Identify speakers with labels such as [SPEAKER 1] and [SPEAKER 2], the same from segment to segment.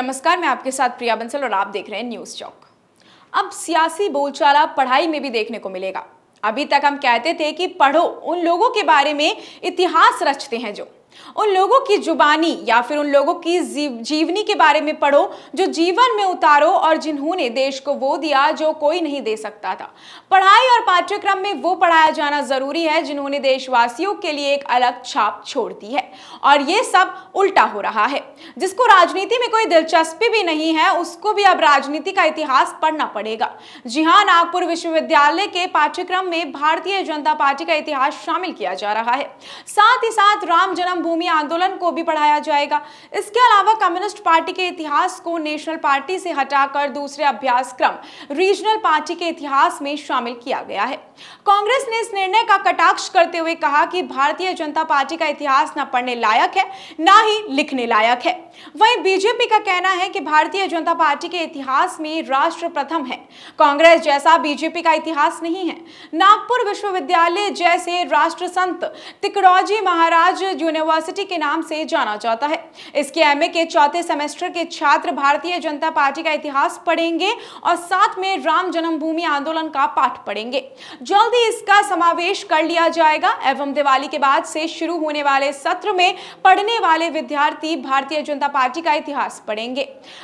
[SPEAKER 1] नमस्कार, मैं आपके साथ प्रिया बंसल और आप देख रहे हैं न्यूज चौक। अब सियासी बोलचाला पढ़ाई में भी देखने को मिलेगा। अभी तक हम कहते थे कि पढ़ो उन लोगों के बारे में, इतिहास रचते हैं जो उन लोगों की जुबानी या फिर उन लोगों की जीवनी के बारे में पढ़ो जो जीवन में उतारो और जिन्होंने देश को वो दिया जो कोई नहीं दे सकता था। पढ़ाई और पाठ्यक्रम में वो पढ़ाया जाना जरूरी है जिन्होंने देशवासियों के लिए एक अलग छाप छोड़ दी है। और ये सब उल्टा हो रहा है। जिसको राजनीति में कोई दिलचस्पी भी नहीं है उसको भी अब राजनीति का इतिहास पढ़ना पड़ेगा। जी हाँ, नागपुर विश्वविद्यालय के पाठ्यक्रम में भारतीय जनता पार्टी का इतिहास शामिल किया जा रहा है। साथ ही साथ राम जन्मभूमि आंदोलन को भी पढ़ाया जाएगा। इसके अलावा कम्युनिस्ट पार्टी के इतिहास को नेशनल पार्टी से हटाकर दूसरे अभ्यासक्रम रीजनल पार्टी के इतिहास में शामिल किया गया है। कांग्रेस ने इस निर्णय का कटाक्ष करते हुए कहा कि भारतीय जनता पार्टी का इतिहास न पढ़ने लायक है ना ही लिखने लायक है। वहीं बीजेपी का कहना है कि भारतीय जनता पार्टी के इतिहास में राष्ट्र प्रथम है। कांग्रेस जैसा बीजेपी का इतिहास नहीं है। नागपुर विश्वविद्यालय जैसे राष्ट्र संत तिकड़ौजी महाराज यूनिवर्सिटी के नाम से जाना जाता है। इसके एमए के चौथे सेमेस्टर के छात्र भारतीय जनता पार्टी का इतिहास पढ़ेंगे और साथ में राम जन्मभूमि आंदोलन का पाठ पढ़ेंगे। जल्दी इसका समावेश कर लिया जाएगा एवं दिवाली के बाद से शुरू होने वाले सत्र में पढ़ने वाले विद्यार्थी भारतीय जनता पार्टी का इतिहास पढ़ेंगे।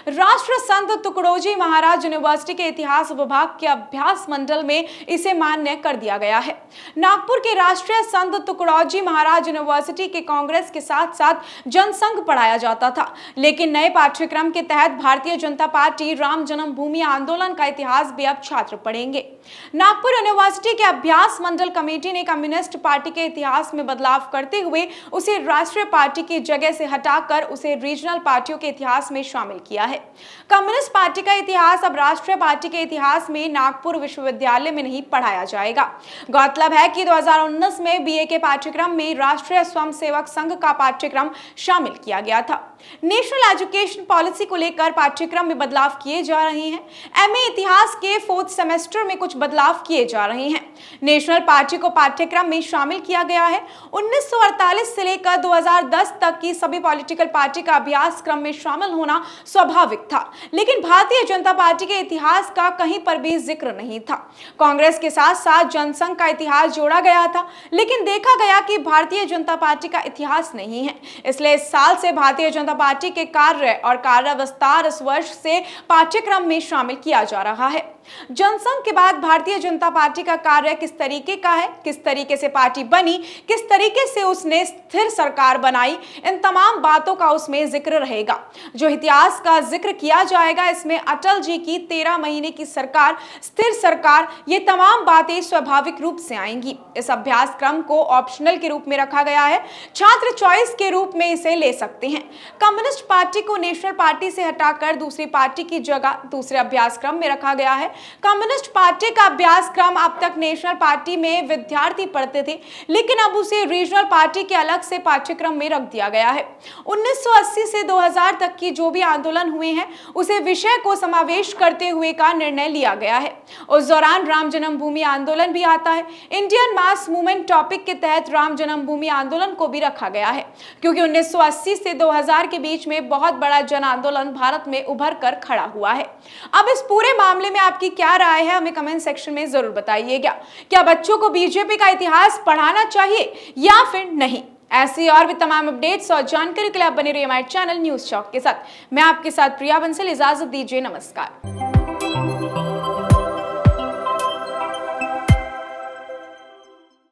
[SPEAKER 1] राष्ट्र संत तुकडोजी महाराज यूनिवर्सिटी के इतिहास विभाग के अभ्यास मंडल में इसे मान्य कर दिया गया है। नागपुर के राष्ट्रीय संत तुकडोजी महाराज यूनिवर्सिटी के कांग्रेस के साथ साथ जनसंघ पढ़ाया जाता था, लेकिन नए पाठ्यक्रम के तहत भारतीय जनता पार्टी राम जन्मभूमि आंदोलन का इतिहास भी अब छात्र पढ़ेंगे। नागपुर यूनिवर्सिटी के अभ्यास मंडल कमेटी ने कम्युनिस्ट पार्टी के इतिहास में बदलाव करते हुए उसे राष्ट्रीय पार्टी की जगह से हटाकर उसे रीजनल पार्टियों के इतिहास में शामिल किया है। कम्युनिस्ट पार्टी का इतिहास अब राष्ट्रीय पार्टी के इतिहास में नागपुर विश्वविद्यालय में नहीं पढ़ाया जाएगा। गौरतलब है कि 2019 में बीए के पाठ्यक्रम में राष्ट्रीय स्वयंसेवक संघ का पाठ्यक्रम शामिल किया गया था। नेशनल एजुकेशन पॉलिसी को लेकर पाठ्यक्रम में बदलाव किए जा रहे हैं। एमए इतिहास के 4th सेमेस्टर में कुछ बदलाव किए जा रहे हैं। नेशनल पार्टी को पाठ्यक्रम में शामिल किया गया है। 1948 से लेकर 2010 तक की सभी पॉलिटिकल पार्टी का अभ्यास क्रम में शामिल होना स्वाभाविक था, लेकिन भारतीय जनता पार्टी के इतिहास का कहीं पर भी जिक्र नहीं था। कांग्रेस के साथ साथ जनसंघ का इतिहास जोड़ा गया था, लेकिन देखा गया कि भारतीय जनता पार्टी का इतिहास नहीं है। इसलिए इस साल से भारतीय जनता पार्टी के कार्य और कार्य विस्तार इस वर्ष से पाठ्यक्रम में शामिल किया जा रहा है। जनसंघ के बाद भारतीय जनता पार्टी का कार्य किस तरीके का है, किस तरीके से पार्टी बनी, किस तरीके से उसने स्थिर सरकार बनाई, इन तमाम बातों का उसमें जिक्र रहेगा। जो इतिहास का जिक्र किया जाएगा इसमें अटल जी की 13 महीने की सरकार, स्थिर सरकार, ये तमाम बातें स्वाभाविक रूप से आएंगी। इस अभ्यास क्रम को ऑप्शनल के रूप में रखा गया है। छात्र चॉइस के रूप में इसे ले सकते हैं। कम्युनिस्ट पार्टी को नेशनल पार्टी से हटाकर दूसरी पार्टी की जगह दूसरे अभ्यास क्रम में रखा गया है। कम्युनिस्ट पार्टी का अभ्यास क्रम अब तक नेशनल पार्टी में विद्यार्थी पढ़ते थे, लेकिन अब उसे रीजनल पार्टी के अलग से पाठ्यक्रम में रख दिया गया है। 1980 से 2000 तक की जो भी आंदोलन हुए हैं उसे विषय को समावेश करते हुए का निर्णय लिया गया है। उस दौरान राम जन्मभूमि आंदोलन भी आता है। इंडियन मास मूवमेंट टॉपिक के तहत राम जन्मभूमि आंदोलन को भी रखा गया है, क्योंकि 1980 से 2000 के बीच में बहुत बड़ा जन आंदोलन भारत में उभर कर खड़ा हुआ है। अब इस पूरे मामले में आपकी क्या राय है, हमें कमेंट सेक्शन में जरूर बताइएगा। क्या बच्चों को बीजेपी का इतिहास पढ़ाना चाहिए या फिर नहीं? ऐसी और भी तमाम अपडेट्स और जानकारी के लिए आप बने रहिए हमारे चैनल न्यूज चौक के साथ। मैं आपके साथ प्रिया बंसल, इजाजत दीजिए, नमस्कार।